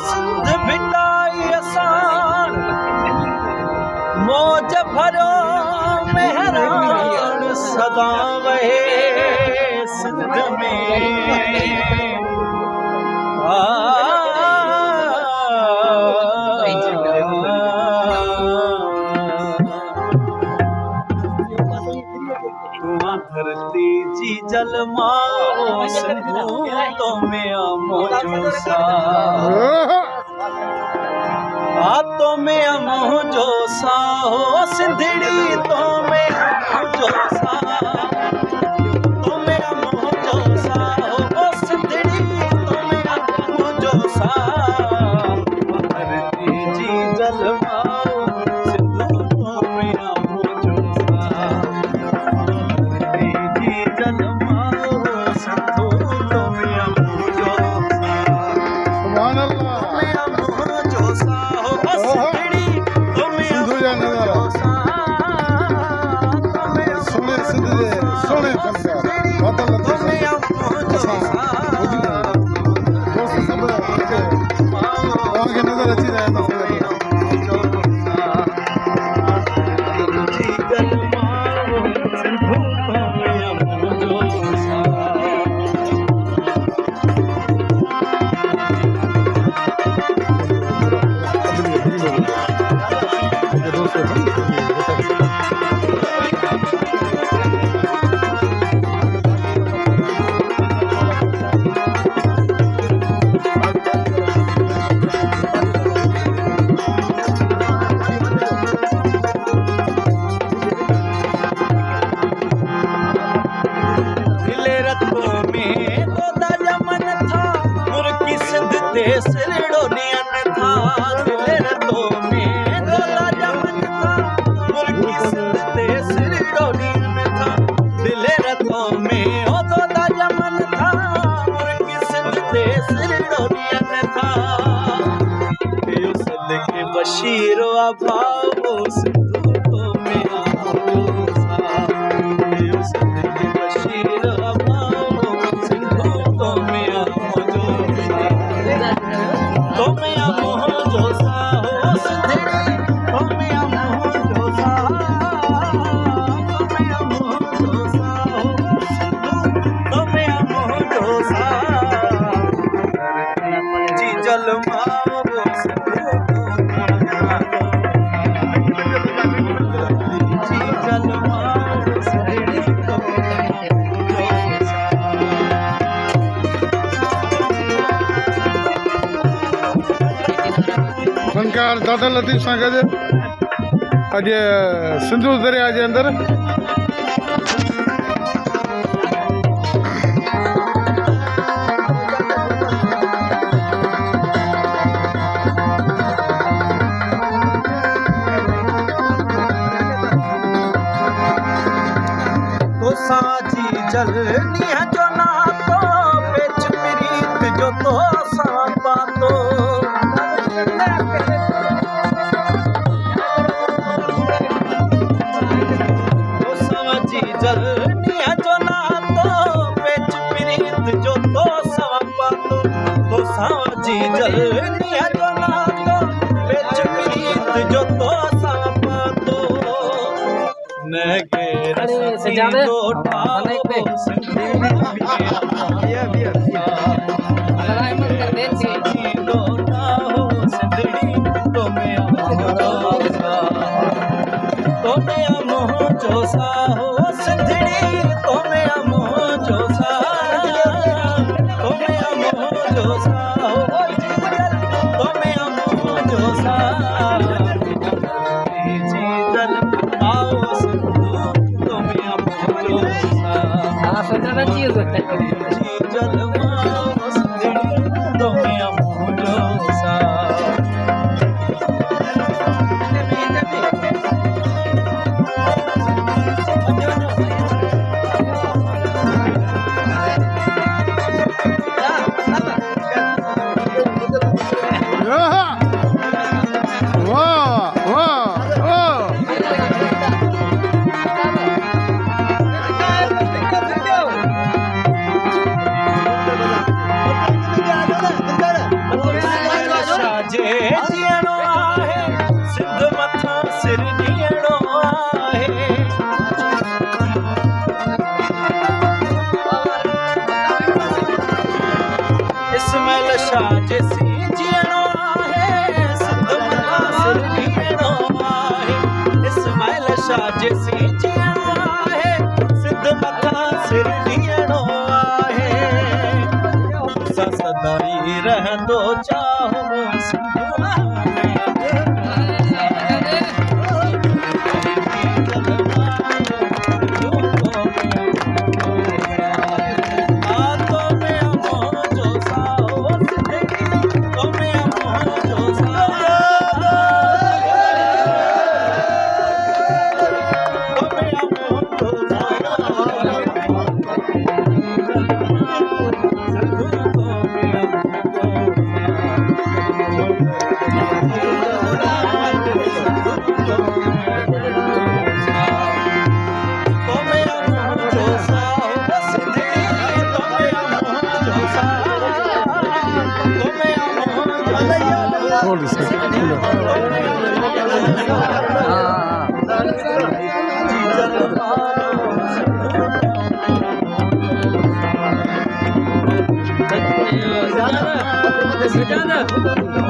सिंध भिटाई असान मौज भरो मेहरान सदा वहे सिंध में धरती जी जल माओ सिंधु तो में मौजो सा तो में मौजो सा हो सिंधड़ी तो में मौजो सा तो में मौजो सा हो सिंधड़ी तो में मौजो सा धरती जी जल माओ सिंधु तो में मौजो सा सिरड़ो नियन था दिले रतो में दोला जमन था मुर्गी सिंध ते सिरड़ो नियन था दिले रतो में ओ दोला जमन था मुर्गी सिंध ते सिरड़ो नियन था यो सिंध के बशीरो अभावो सिंधु तो में मौजो सा यो सिंध के बशीरो अभावो सिंधु तो में मौजो सा तो में मौजो सा हो सिंधड़ी तो में मौजो सा तो में मौजो सा हो सिंधु तो में मौजो सा जी जल माओ सिंधु जी जल माओ सिंधड़ी तो फनकार दादा लतीफ़ सां गॾु अॼु सिंधु दरिया जे अंदरि तो साजी जलनी है जो ना तो बेच प्रीत जो तो सांपा तो जलनी है जो ना तो बेच प्रीत जो तो सांपा तो साजी जलनी है जो ना तो बेच प्रीत जो तो सांपा तो नगे रसी दो ठाओ सिंधड़ी दो ठाओ सिंधड़ी तो में मौजो सा तो में मौजो सा हो सिंधड़ी तो में मौजो सा तो में मौजो सा हो तो में मौजो सा जी जल आओ सिंधु तो में मौजो सा जी जल आओ सिंधड़ी तो में मौजो सा इस्माइल शाह जैसी जीणो आहे सिंध मथा सिर ॾीणो आहे इस्माइल शाह जैसी जीणो आहे सिंध मथा सिर ॾीणो आहे असां सदाई रहंदो चाहो सिंध थोड़ी सी हाँ